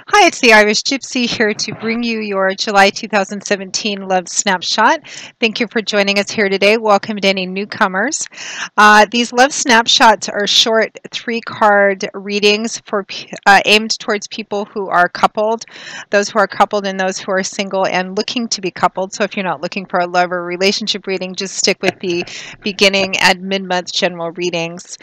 Hi, it's the Irish Gypsy here to bring you your July 2017 Love Snapshot. Thank you for joining us here today. Welcome to any newcomers. These Love Snapshots are short 3-card readings aimed towards people who are coupled, those who are coupled and those who are single and looking to be coupled. So if you're not looking for a love or relationship reading, just stick with the beginning and mid-month general readings.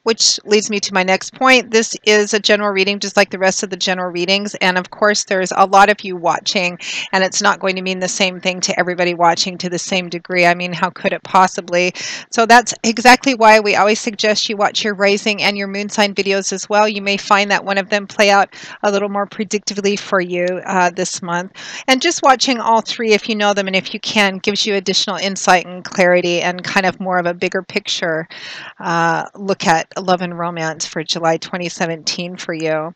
Which leads me to my next point. This is a general reading just like the rest of the general readings. And of course, there's a lot of you watching, and it's not going to mean the same thing to everybody watching to the same degree. I mean, how could it possibly? So that's exactly why we always suggest you watch your rising and your moon sign videos as well. You may find that one of them play out a little more predictively for you this month. And just watching all three, if you know them and if you can, gives you additional insight and clarity and kind of more of a bigger picture look at love and romance for July 2017 for you.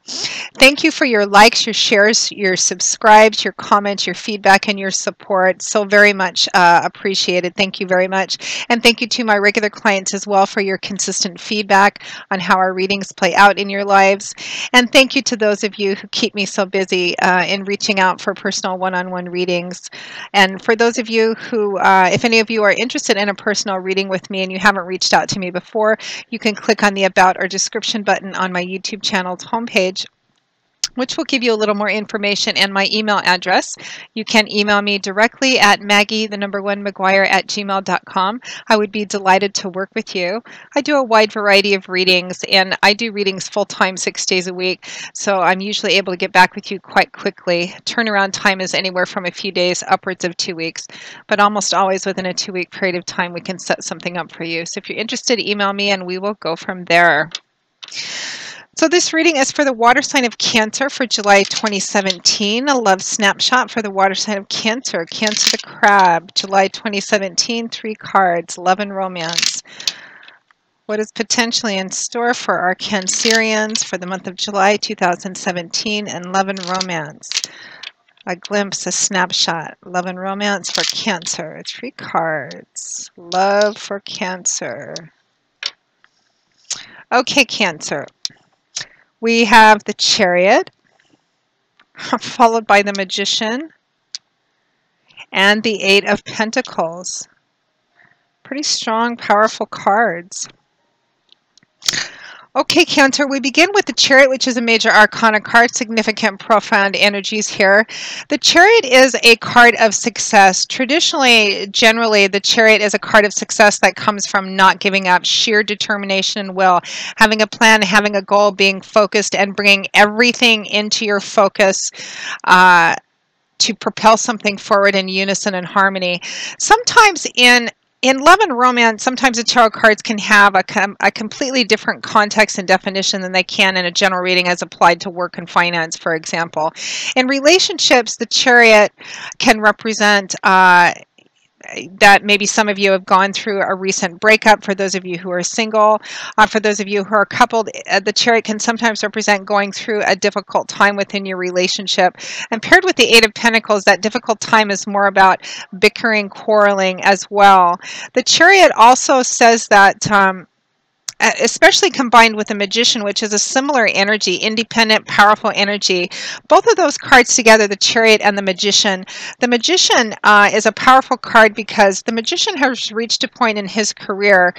Thank you for your likes, your shares, your subscribes, your comments, your feedback, and your support. So very much appreciated. Thank you very much. And thank you to my regular clients as well for your consistent feedback on how our readings play out in your lives. And thank you to those of you who keep me so busy in reaching out for personal one-on-one readings. And for those of you who, if any of you are interested in a personal reading with me and you haven't reached out to me before, you can click on the About or Description button on my YouTube channel's homepage, which will give you a little more information and my email address. You can email me directly at maggie1mcguire@gmail.com. I would be delighted to work with you. I do a wide variety of readings, and I do readings full-time 6 days a week, so I'm usually able to get back with you quite quickly. Turnaround time is anywhere from a few days upwards of 2 weeks, but almost always within a 2-week period of time we can set something up for you. So if you're interested, email me and we will go from there. So this reading is for the water sign of Cancer for July 2017, a love snapshot for the water sign of Cancer, Cancer the Crab, July 2017, 3 cards, love and romance. What is potentially in store for our Cancerians for the month of July 2017 and love and romance? A glimpse, a snapshot, love and romance for Cancer, 3 cards, love for Cancer. Okay, Cancer. We have the Chariot, followed by the Magician, and the 8 of Pentacles. Pretty strong, powerful cards. Okay, Cancer, we begin with the Chariot, which is a major arcana card, significant, profound energies here. The Chariot is a card of success. Traditionally, generally, the Chariot is a card of success that comes from not giving up, sheer determination and will, having a plan, having a goal, being focused, and bringing everything into your focus to propel something forward in unison and harmony. Sometimes in love and romance, sometimes the tarot cards can have a completely different context and definition than they can in a general reading as applied to work and finance, for example. In relationships, the Chariot can represent that maybe some of you have gone through a recent breakup. For those of you who are single, for those of you who are coupled, the Chariot can sometimes represent going through a difficult time within your relationship. And paired with the 8 of Pentacles, that difficult time is more about bickering, quarreling as well. The Chariot also says that especially combined with the Magician, which is a similar energy, independent, powerful energy. Both of those cards together, the Chariot and the Magician. The Magician is a powerful card because the Magician has reached a point in his career.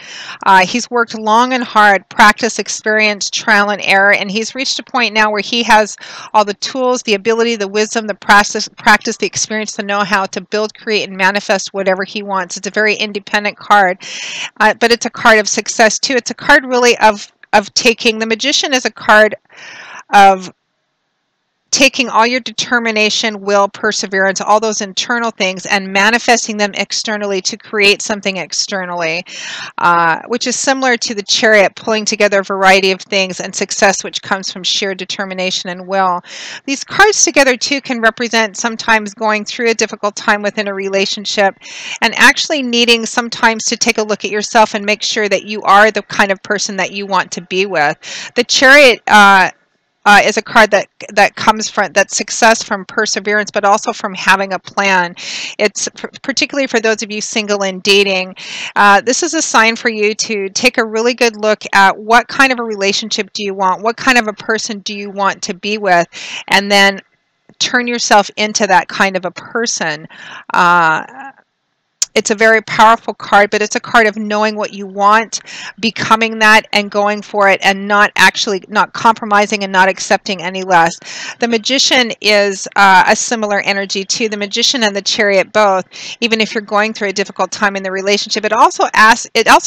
He's worked long and hard, practice, experience, trial and error, and he's reached a point now where he has all the tools, the ability, the wisdom, the practice, the experience, the know-how to build, create, and manifest whatever he wants. It's a very independent card, but it's a card of success too. It's a card really of taking. The Magician is a card of taking all your determination, will, perseverance, all those internal things, and manifesting them externally to create something externally, which is similar to the Chariot, pulling together a variety of things, and success, which comes from sheer determination and will. These cards together, too, can represent sometimes going through a difficult time within a relationship and actually needing sometimes to take a look at yourself and make sure that you are the kind of person that you want to be with. The Chariot is a card that comes from that success from perseverance, but also from having a plan. It's particularly for those of you single and dating. This is a sign for you to take a really good look at what kind of a relationship do you want, what kind of a person do you want to be with, and then turn yourself into that kind of a person. It's a very powerful card, but it's a card of knowing what you want, becoming that, and going for it, and not compromising and not accepting any less. The Magician is a similar energy too. The Magician and the Chariot both, even if you're going through a difficult time in the relationship, it also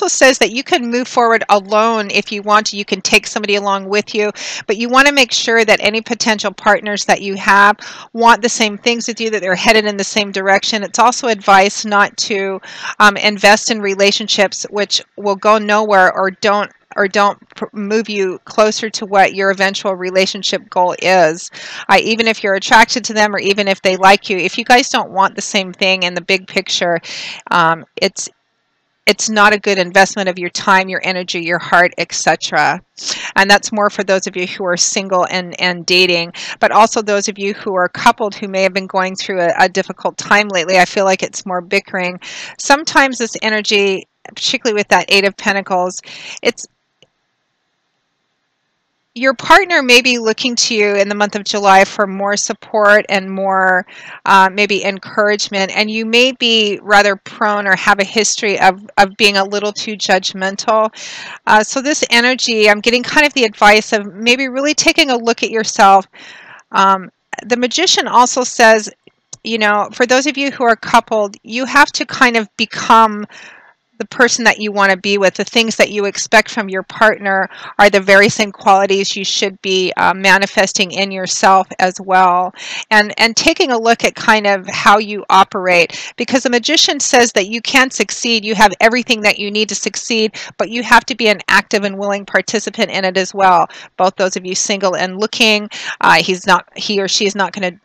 says that you can move forward alone if you want to. You can take somebody along with you, but you want to make sure that any potential partners that you have want the same things with you, that they're headed in the same direction. It's also advice not to invest in relationships which will go nowhere or don't move you closer to what your eventual relationship goal is. Even if you're attracted to them, or even if they like you, if you guys don't want the same thing in the big picture, it's not a good investment of your time, your energy, your heart, etc. And that's more for those of you who are single and dating, but also those of you who are coupled who may have been going through a difficult time lately. I feel like it's more bickering. Sometimes this energy, particularly with that Eight of Pentacles, it's your partner may be looking to you in the month of July for more support and more maybe encouragement, and you may be rather prone or have a history of being a little too judgmental. So this energy, I'm getting kind of the advice of maybe really taking a look at yourself. The Magician also says, you know, for those of you who are coupled, you have to kind of become the person that you want to be with. The things that you expect from your partner are the very same qualities you should be manifesting in yourself as well. And taking a look at kind of how you operate, because the Magician says that you can succeed. You have everything that you need to succeed, but you have to be an active and willing participant in it as well. Both those of you single and looking, he or she is not going to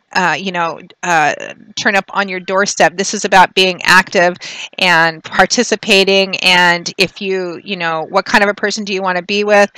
turn up on your doorstep. This is about being active and participating. And if you know, what kind of a person do you want to be with?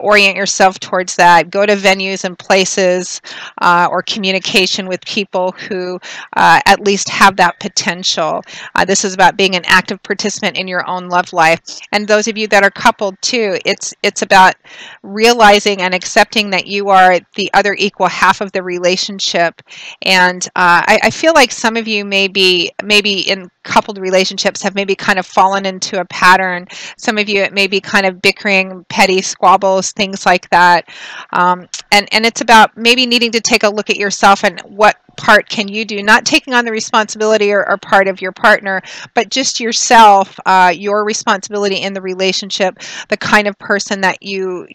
Orient yourself towards that. Go to venues and places or communication with people who at least have that potential. This is about being an active participant in your own love life. And those of you that are coupled too, it's about realizing and accepting that you are the other equal half of the relationship. And I feel like some of you maybe in coupled relationships have maybe kind of fallen into a pattern. Some of you, it may be kind of bickering, petty squabbles, things like that. And it's about maybe needing to take a look at yourself and what part can you do, not taking on the responsibility or part of your partner, but just yourself, your responsibility in the relationship, the kind of person that you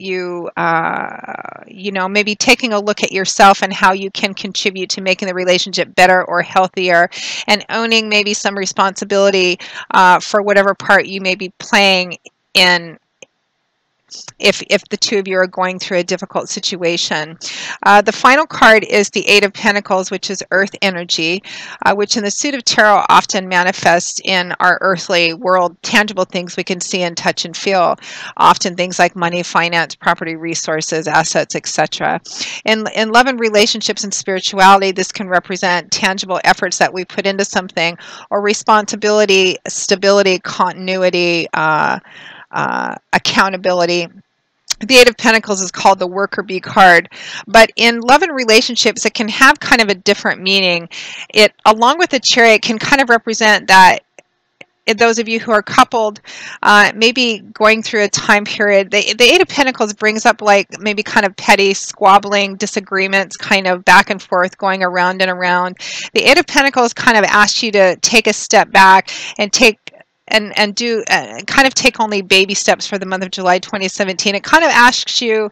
know, maybe taking a look at yourself and how you can contribute to making the relationship better or healthier, and owning maybe some responsibility for whatever part you may be playing in, if the two of you are going through a difficult situation. The final card is the Eight of Pentacles, which is earth energy, which in the suit of tarot often manifests in our earthly world, tangible things we can see and touch and feel, often things like money, finance, property, resources, assets, etc. In love and relationships and spirituality, this can represent tangible efforts that we put into something, or responsibility, stability, continuity, accountability. The Eight of Pentacles is called the worker bee card, but in love and relationships, it can have kind of a different meaning. It, along with the Chariot, can kind of represent that those of you who are coupled, maybe going through a time period. The Eight of Pentacles brings up like maybe kind of petty squabbling, disagreements, kind of back and forth, going around and around. The Eight of Pentacles kind of asks you to take a step back and take do kind of take only baby steps for the month of July 2017. It kind of asks you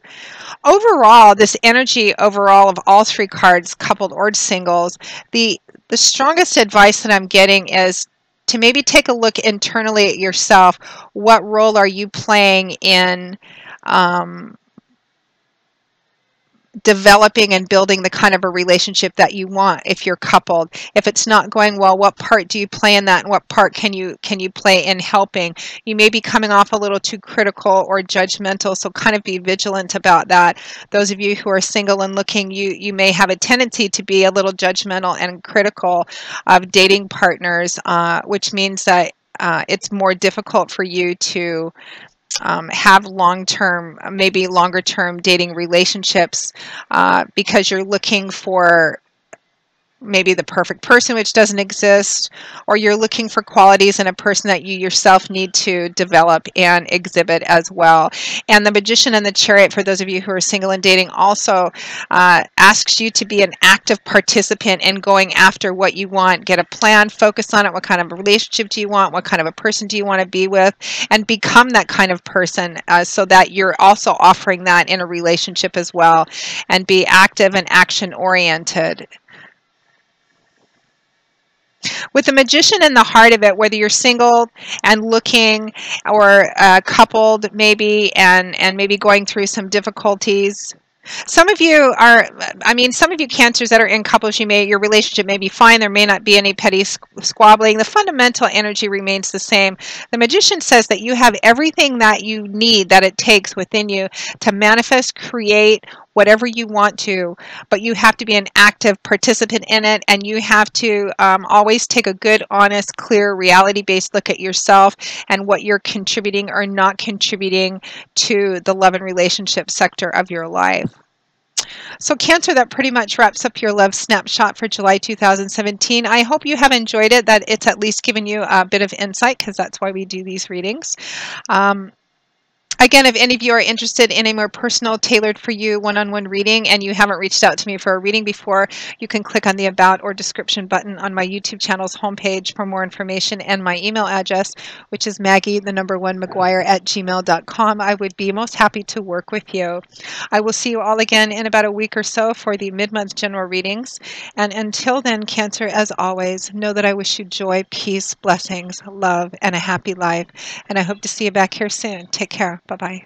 overall, this energy overall of all three cards, coupled or singles, the strongest advice that I'm getting is to maybe take a look internally at yourself. What role are you playing in developing and building the kind of a relationship that you want if you're coupled. If it's not going well, what part do you play in that, and what part can you play in helping? You may be coming off a little too critical or judgmental, so kind of be vigilant about that. Those of you who are single and looking, you may have a tendency to be a little judgmental and critical of dating partners, which means that it's more difficult for you to have long-term, maybe longer-term dating relationships because you're looking for maybe the perfect person, which doesn't exist, or you're looking for qualities in a person that you yourself need to develop and exhibit as well. And the Magician and the Chariot, for those of you who are single and dating, also asks you to be an active participant in going after what you want. Get a plan, focus on it. What kind of a relationship do you want? What kind of a person do you want to be with? And become that kind of person so that you're also offering that in a relationship as well. And be active and action-oriented. With the Magician in the heart of it, whether you're single and looking, or coupled maybe, and maybe going through some difficulties. Some of you are, some of you Cancers that are in couples, your relationship may be fine. There may not be any petty squabbling. The fundamental energy remains the same. The Magician says that you have everything that you need, that it takes within you to manifest, create whatever you want to, but you have to be an active participant in it, and you have to always take a good, honest, clear, reality-based look at yourself and what you're contributing or not contributing to the love and relationship sector of your life. So Cancer, that pretty much wraps up your love snapshot for July 2017. I hope you have enjoyed it, that it's at least given you a bit of insight, because that's why we do these readings. Again, if any of you are interested in a more personal, tailored for you one-on-one reading, and you haven't reached out to me for a reading before, you can click on the About or Description button on my YouTube channel's homepage for more information, and my email address, which is Maggie1McGuire@gmail.com. I would be most happy to work with you. I will see you all again in about a week or so for the mid-month general readings. And until then, Cancer, as always, know that I wish you joy, peace, blessings, love, and a happy life. And I hope to see you back here soon. Take care. Bye-bye.